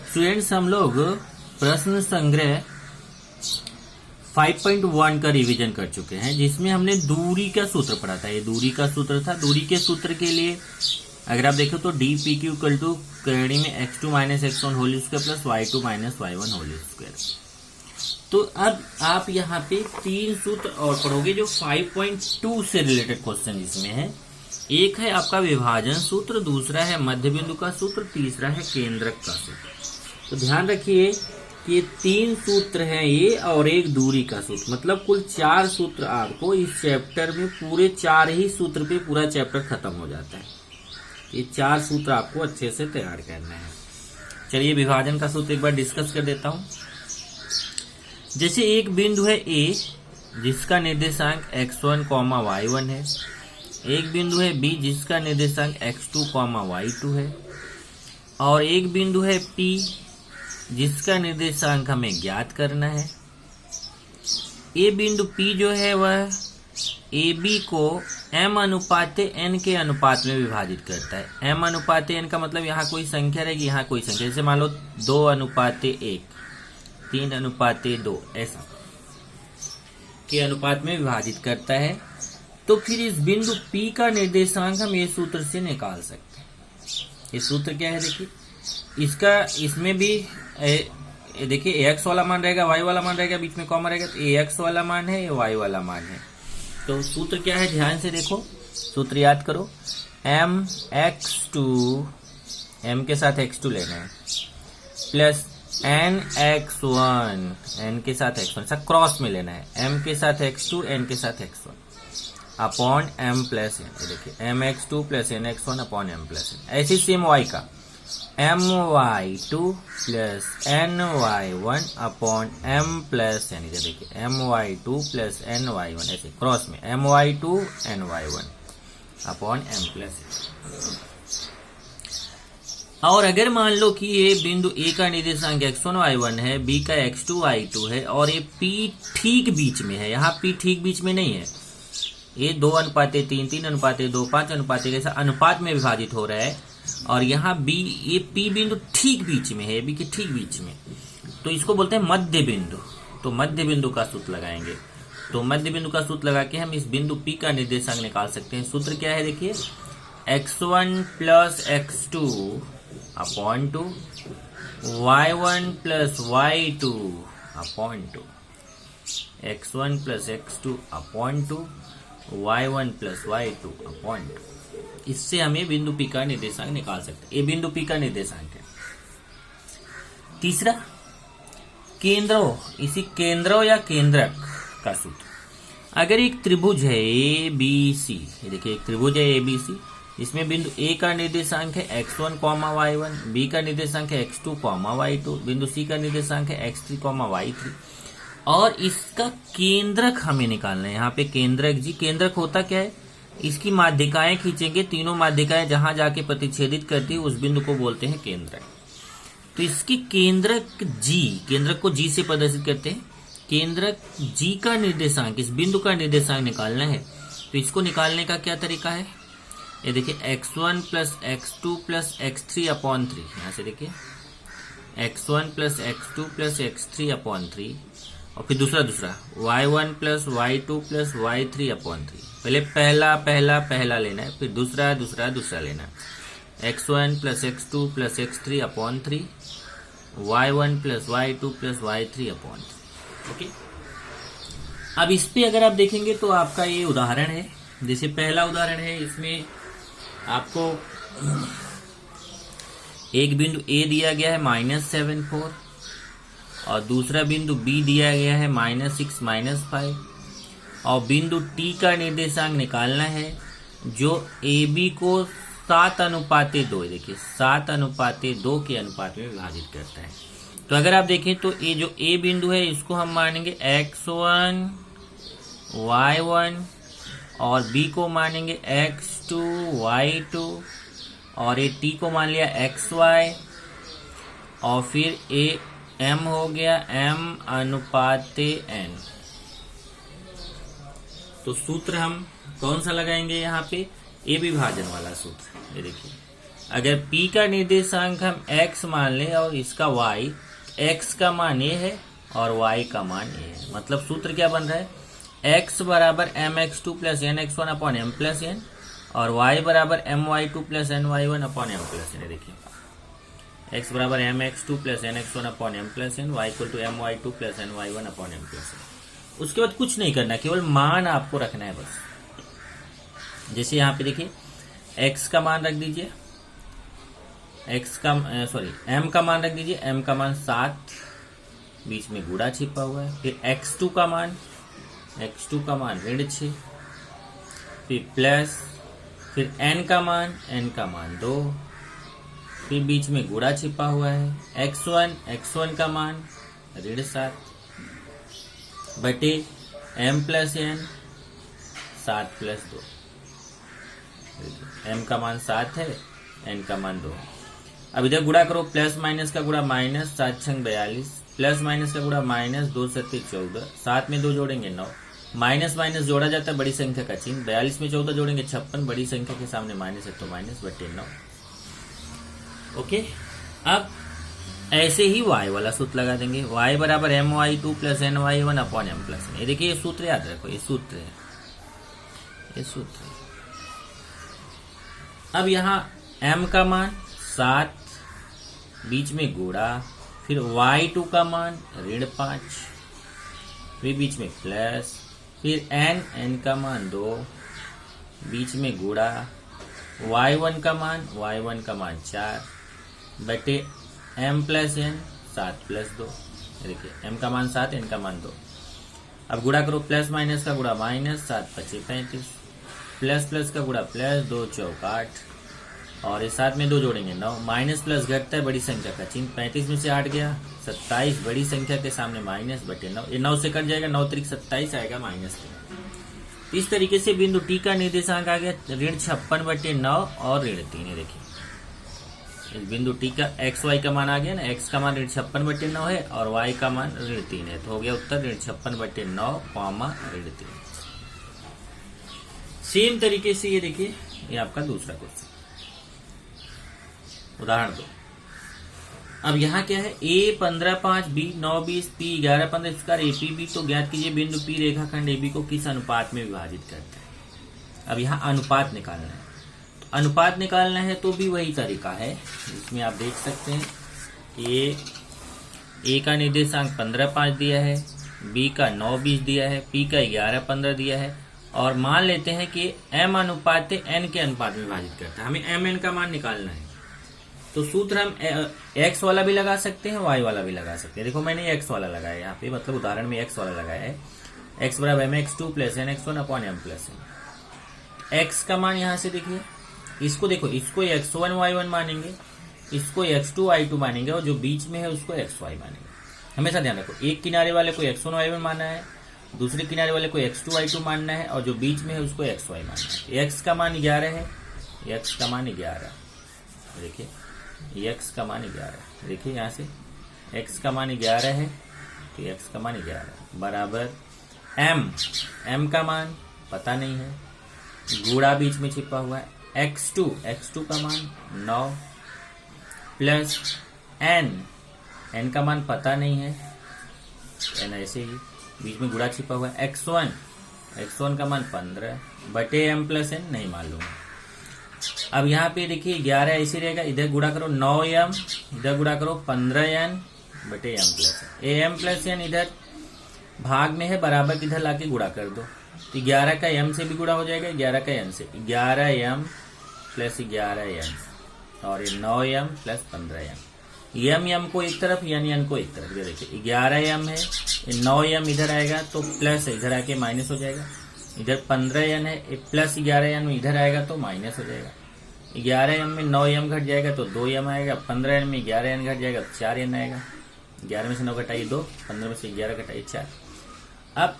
Students हम लोग प्रश्न संग्रह 5.1 का रिवीजन कर चुके हैं, जिसमें हमने दूरी का सूत्र पढ़ा था। ये दूरी का सूत्र था। दूरी के सूत्र के लिए अगर आप देखो तो D P Q equal to कड़ी में x2 minus x1 whole square plus y2 minus y1 whole square. तो अब आप यहाँ पे तीन सूत्र और पढ़ोगे जो 5.2 से रिलेटेड क्वेश्चन इसमें है। एक है आपका विभाजन सूत्र, दूसरा है मध्य बिंदु का सूत्र, तीसरा है केंद्रक का सूत्र। तो ध्यान रखिए कि ये तीन सूत्र हैं ये, और एक दूरी का सूत्र, मतलब कुल 4 सूत्र आपको इस चैप्टर में, पूरे 4 ही सूत्र पे पूरा चैप्टर खत्म हो जाता है। ये 4 सूत्र आपको अच्छे से तैयार करना है। चलिए विभाजन का सूत्र एक बार डिस्कस कर देता हूं। जैसे एक बिंदु है ए जिसका निर्देशांक x1, y1 है, एक बिंदु है बी जिसका निर्देशांक x2, y2 है, और एक बिंदु है P जिसका निर्देशांक हमें ज्ञात करना है। ए बिंदु P जो है वह AB को m अनुपात n के अनुपात में विभाजित करता है। m अनुपात n का मतलब यहाँ कोई संख्या रहेगी, यहाँ कोई संख्या, जैसे मान लो 2 अनुपात 1, 3 अनुपात 2, ऐसा के अनुपात में विभाजित करता है। तो फिर इस बिंदु P का निर्देशांक हम ये सूत्र से निकाल सकते हैं। ये सूत्र क्या है देखिए, इसका इसमें भी देखिए ax वाला मान रहेगा, y वाला मान रहेगा, बीच में कॉमा रहेगा, तो ax वाला मान है, ये y वाला मान है। तो सूत्र क्या है, ध्यान से देखो, सूत्र याद करो, mx2, m के साथ x2 लेना है, प्लस nx1, n के साथ x1, सब क्रॉस में लेना है, m के साथ x2, n के साथ x1 upon m plus n। देखिए mx2 plus nx1 upon m plus n। ऐसे सेम y का my2 plus ny1 upon m plus n। देखिए my2 प्लस ny1, ऐसे क्रॉस में my2 ny1 upon m plus n। और अगर मान लो कि ये बिंदु A का निर्देशांक x1 y1 है, B का x2 y2 है, और ये P ठीक बीच में है, यहाँ P ठीक बीच में नहीं है, ये 2 अनुपात 3, 3 अनुपात 2, 5 अनुपात 1 ऐसा अनुपात में विभाजित हो रहा है, और यहाँ B, ये P बिंदु ठीक बीच में है, B के ठीक बीच में, तो इसको बोलते हैं मध्य बिंदु। तो मध्य बिंदु का सूत्र लगाएंगे। तो मध्य बिंदु का सूत्र लगा के हम इस बिंदु P का निर्देशांक निकाल सकते हैं। सूत्र क्या है देखिए, x1 plus x2 upon 2, y1 plus y2 upon 2, x1 plus x2 upon 2, y1 plus y2 upon 2। इससे हमें बिंदु P का निर्देशांक निकाल सकते हैं। ये बिंदु P का निर्देशांक है। तीसरा केंद्रों, इसी केंद्रों या केंद्रक का सूत्र। अगर एक त्रिभुज है ABC, ये देखिए एक त्रिभुज है ABC, इसमें बिंदु A का निर्देशांक है x1, y1, B का निर्देशांक है x2, y2, बिंदु C का निर्देशांक है x3, y3, और इसका केंद्रक हमें निकालना है। यहाँ पे केंद्रक जी, केंद्रक होता क्या है, इसकी माध्यिकाएं खींचेंगे, तीनों माध्यिकाएं जहां जाके प्रतिच्छेदित करती है उस बिंदु को बोलते हैं केंद्रक। तो इसकी केंद्रक G, केंद्रक को G से प्रदर्शित करते हैं। केंद्रक G का निर्देशांक, इस बिंदु का निर्देशांक निकालना है। तो इसको निकालने का क्या तरीका है, ये देखिए x1 plus x2 plus x3 upon 3, यहाँ से देखिए x1 plus x2 plus x3 upon 3, और फिर दूसरा y1 plus y2 plus y3 upon 3। पहले पहला लेना है, फिर दूसरा लेना है, x1 plus x2 plus x3 upon 3, y1 plus y2 plus y3 upon 3। Okay, अब इस पे अगर आप देखेंगे तो आपका ये उदाहरण है। जैसे पहला उदाहरण है, इसमें आपको एक बिंदु A दिया गया है -7, और दूसरा बिंदु B दिया गया है -6, -5, और बिंदु T का निर्देशांक निकालना है जो AB को 7 अनुपात 2, देखिए 7 अनुपात 2 के अनुपात में विभाजित करता है। तो अगर आप देखें तो ये जो A बिंदु है इसको हम मानेंगे x1, y1, और B को मानेंगे x2, y2, और ये T को मान लिया xy, और फिर A M हो गया m अनुपात n। तो सूत्र हम कौन सा लगाएंगे यहाँ पे, ए विभाजन वाला सूत्र। ये देखिए अगर P का निर्देशांक हम x मान लें और इसका y, x का मान ये है और y का मान ये है। मतलब सूत्र क्या बन रहा है, x बराबर mx2 plus nx1 upon m plus n और y बराबर my2 plus ny1 upon m plus n। देखिए x बराबर mx2 plus nx1 upon m plus n, y equal to my2 plus ny1 upon m plus n। उसके बाद कुछ नहीं करना, केवल मान आपको रखना है बस। जैसे यहाँ पे देखिए x का मान रख दीजिए, m का मान रख दीजिए, m का मान 7, बीच में गुणा छिपा हुआ है। फिर x2 का मान ऋण 6, फिर प्लस, फिर n का मान 2, फिर बीच में गुणा छिपा हुआ है। x1 का मान ऋण 7 बटे m plus n 7 plus 2। m का मान 7 है, n का मान 2। अब इधर गुणा करो, प्लस माइनस का गुणा माइनस, 7 छंग 42, प्लस माइनस का गुणा माइनस, 2 सत्ते 14, 7 में 2 जोड़ेंगे 9, माइनस माइनस जोड़ा जाता है बड़ी संख्या का चिन्ह, 42 में 14 जोड़ेंगे 56, बड़ी संख्या के सामने माइनस है तो माइनस बटे 9। ओके, अब ऐसे ही y वाला सूत्र लगा देंगे, y बराबर my2 plus ny1 upon m plus n। ये देखिए ये सूत्र याद रखो, ये सूत्र है। अब यहाँ m का मान 7, बीच में गुणा, फिर y2 का मान ऋण 5, फिर बीच में प्लस, फिर n का मान 2, बीच में गुणा, y1 का मान 4 बटे m प्लस n 7 प्लस 2। देखिए m का मान 7, n का मान 2। अब गुणा करो, प्लस माइनस का गुणा माइनस, 7 पचे 35, प्लस प्लस का गुणा प्लस, 2 चौक 8 और इस 7 में 2 जोड़ेंगे 9, माइनस प्लस घटता है बड़ी संख्या का चिन्ह, 35 में से 8 गया 27, बड़ी संख्या के सामने माइनस बटे 9, ये 9 से कट जाएगा, 9 त्रिक 27 आएगा -3। इस तरीके से बिंदु टी का निर्देशांक आ गया ऋण 56 बटे 9 और ऋण 3। देखिए इस बिंदु टी का एक्स वाई का मान आ गया ना, एक्स का मान ऋण 56 बटे 9 है और वाई का मान ऋण 3 है, तो हो गया उत्तर ऋण 56 बटे 9 ऋण 3। सेम तरीके से ये देखिए, ये आपका दूसरा क्वेश्चन, उदाहरण 2। अब यहाँ क्या है, a 15 5 b 9 20 p 11 15 इसका एपीबी, तो ज्ञात कीजिए बिंदु p रेखाखंड AB को किस अनुपात में विभाजित करता है। अब यहाँ अनुपात निकालना है, तो अनुपात निकालना है तो भी वही तरीका है, जिसमें आप देख सकते हैं कि a का निर्देशांक 15 5 दिया है, b का 9 20 दिया है, p का 11 15 दिया है और मान लेते हैं कि m अनुपात n के अनुपात में विभाजित करता है। हमें mn का मान निकालना है, तो सूत्र हम x वाला भी लगा सकते हैं, y वाला भी लगा सकते हैं। देखो मैंने x वाला लगाया यहाँ पे, मतलब उदाहरण में x वाला लगाया है, x बराबर mx2 plus nx1 upon m plus n। x का मान यहाँ से देखिए, इसको देखो, इसको x1 y1 मानेंगे, इसको x2 y2 मानेंगे और जो बीच में है उसको xy मानेंगे। हमेशा ध्यान रखो, एक किनारे वाले को x1 y1 मानना है, दूसरे किनारे वाले को x2 y2 मानना है और जो बीच में है उसको xy मानना है। x का मान 11 है, x का मान 11, देखिए x का मान 11, देखिए यहाँ से x का मान 11 है, तो x का मान 11 बराबर m का मान पता नहीं है, गुणा बीच में छिपा हुआ है, x2 का मान 9 प्लस n का मान पता नहीं है, n ऐसे ही बीच में गुणा छिपा हुआ है, x1 का मान 15 बटे m प्लस n नहीं मालूम। अब यहाँ पे देखिए 11 ऐसे रहेगा, इधर गुणा करो 9m, इधर गुणा करो 15n बटे m plus n। m plus n इधर भाग में है, बराबर किधर लाके गुणा कर दो, तो 11 का m से भी गुणा हो जाएगा, 11 का n से, 11m प्लस 11n और ये 9m प्लस 15m। m को एक तरफ यानी n को एक तरफ, ये देखिए 11m है, 9m इधर आएगा तो प्लस इधर आके माइनस हो जाएगा, इधर 15n है, प्लस 11n इधर आएगा तो माइनस हो जाएगा, 11m में 9m घट जाएगा तो 2m आएगा, 15n में 11n घट जाएगा तो 4n आएगा, 11 में से 9 घटाइए 2, 15 में से 11 घटाइए 4। अब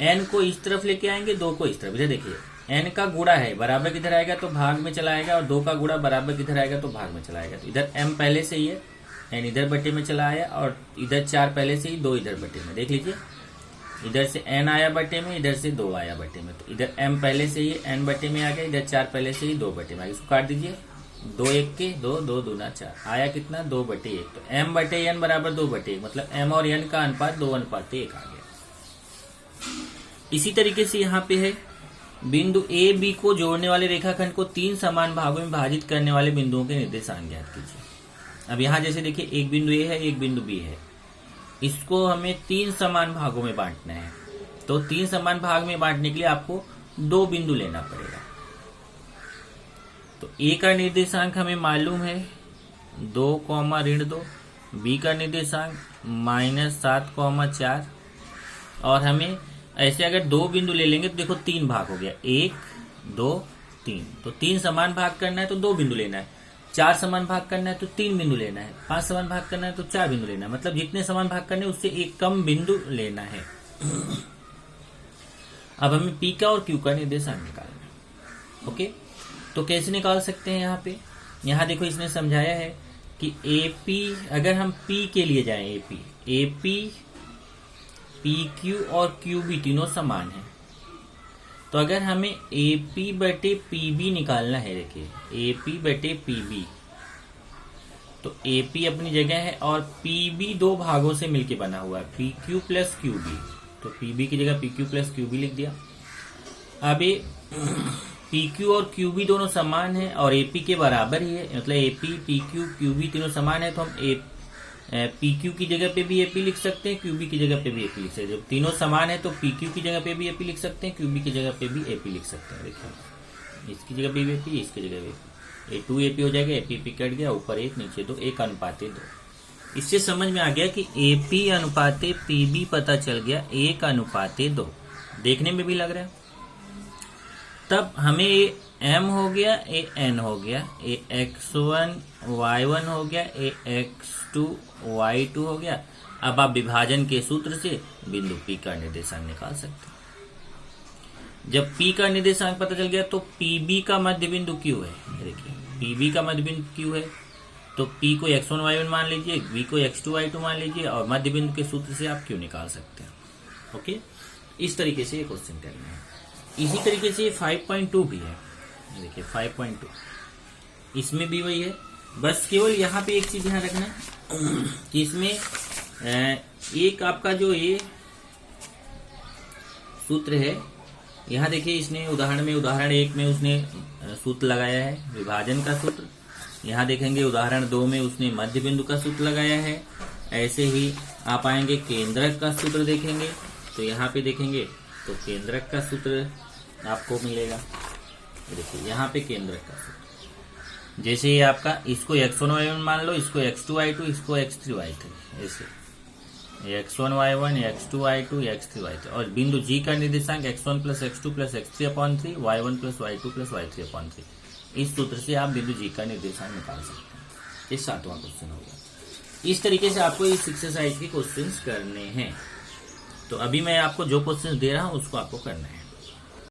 n को इस तरफ लेके आएंगे, 2 को इस तरफ, इधर देखिए n का गुणा है, बराबर किधर आएगा तो भाग में चला आएगा और 2 का गुणा बराबर किधर आएगा तो भाग में चला आएगा, तो इधर m पहले से ही है, n इधर बटे में चला आया और इधर 4 पहले से ही, 2 इधर बटे में, देख लीजिए इधर से n आया बटे में, इधर से 2 आया बटे में, तो इधर m पहले से ही n बटे में आ गया, इधर 4 पहले से ही 2 बटे में आ गया, इसको काट दीजिए, 2 1 के 2, 2 दूना 4, आया कितना 2/1। तो m/n बराबर 2/1, मतलब m और n का अनुपात 2:1 आ गया। इसी तरीके से यहाँ पे है बिंदु ए बी को जोड़ने वाले रेखाखंड को 3 समान भागों में विभाजित करने वाले बिंदुओं के निर्देशांक ज्ञात कीजिए। अब यहाँ जैसे देखिए एक बिंदु ए है, एक बिंदु बी है, इसको हमें 3 समान भागों में बांटना है। तो 3 समान भाग में बांटने के लिए आपको 2 बिंदु लेना पड़ेगा। तो ए का निर्देशांक हमें मालूम है 2,-2, बी का निर्देशांक -7,4, और हमें ऐसे अगर 2 बिंदु ले लेंगे तो देखो 3 भाग हो गया, 1 2 3। तो 3 समान भाग करना है तो 2 बिंदु लेना है, 4 समान भाग करना है तो 3 बिंदु लेना है, 5 समान भाग करना है तो 4 बिंदु लेना है। मतलब जितने समान भाग करने उससे एक कम बिंदु लेना है। अब हमें पी का और क्यू का निर्देशांक निकालना है। ओके, तो कैसे निकाल सकते हैं? यहाँ पे यहाँ देखो इसने समझाया है कि एपी, अगर हम पी के लिए जाएं, एपी पी क्यू और क्यू बी तीनों समान है। तो अगर हमें एपी बटे पीबी निकालना है, देखिए एपी बटे पीबी, तो एपी अपनी जगह है और पीबी 2 भागों से मिलके बना हुआ है, पी क्यू प्लस क्यूबी। तो पीबी की जगह पी क्यू प्लस क्यूबी लिख दिया। अब ये पी क्यू और क्यूबी दोनों समान है और एपी के बराबर ही है, मतलब एपी पी क्यू क्यूबी तीनों समान है। तो हम पी क्यू की जगह पे भी एपी लिख सकते हैं, क्यूबी की जगह पे भी एपी लिख सकते हैं। जब तीनों समान है तो पी क्यू की जगह पे भी एपी लिख सकते हैं, क्यूबी की जगह पे भी एपी लिख सकते हैं। देखिए इसकी जगह पे भी एपी, इसकी जगह भी ए 2 एपी हो जाएगा, एपी कट गया, ऊपर 1 नीचे 2, 1:2। इससे समझ में आ गया कि एपी अनुपाते पीबी पता चल गया 1:2। देखने में भी लग रहा है। तब हमें ये m हो गया, ए n हो गया, ए x1 y1 हो गया, ए x2 y2 हो गया। अब आप विभाजन के सूत्र से बिंदु P का निर्देशांक निकाल सकते हैं। जब P का निर्देशांक पता चल गया तो PB का मध्य बिंदु Q है। देखिए PB का मध्य बिंदु Q है, तो P को x1 y1 मान लीजिए, B को x2 y2 मान लीजिए, और मध्य बिंदु के सूत्र से आप Q निकाल सकते हैं। ओके, इस तरीके से ये क्वेश्चन करना है। इसी तरीके से 5.2 भी है। देखिए 5.2, इसमें भी वही है, बस केवल यहाँ पे एक चीज ध्यान रखना कि इसमें एक आपका जो ये सूत्र है, यहाँ देखिए इसने उदाहरण 1 में उसने सूत्र लगाया है विभाजन का सूत्र। यहाँ देखेंगे उदाहरण 2 में उसने मध्य बिंदु का सूत्र लगाया है। ऐसे ही आप आएंगे केंद्रक का सूत्र देखेंगे, तो यहाँ पे देखेंगे तो केंद्रक का सूत्र आपको मिलेगा। देखिए यहाँ पे केंद्रक का सूत्र, जैसे ये आपका इसको x1 y1 मान लो, इसको x2 y2, इसको x3 y3, ऐसे x1 y1, x2 y2, x3 y3, और बिंदु G का निर्देशांक x1 plus x2 plus x3/3, y1 plus y2 plus y3/3। इस सूत्र से आप बिंदु G का निर्देशांक निकाल सकते हैं। ये 7वां क्वेश्चन होगा। इस तरीके से आपको इस एक्सरसाइज के क्वेश्चंस करने हैं। तो अभी मैं आपको जो क्वेश्चंस दे रहा हूँ उसको आपको करना है।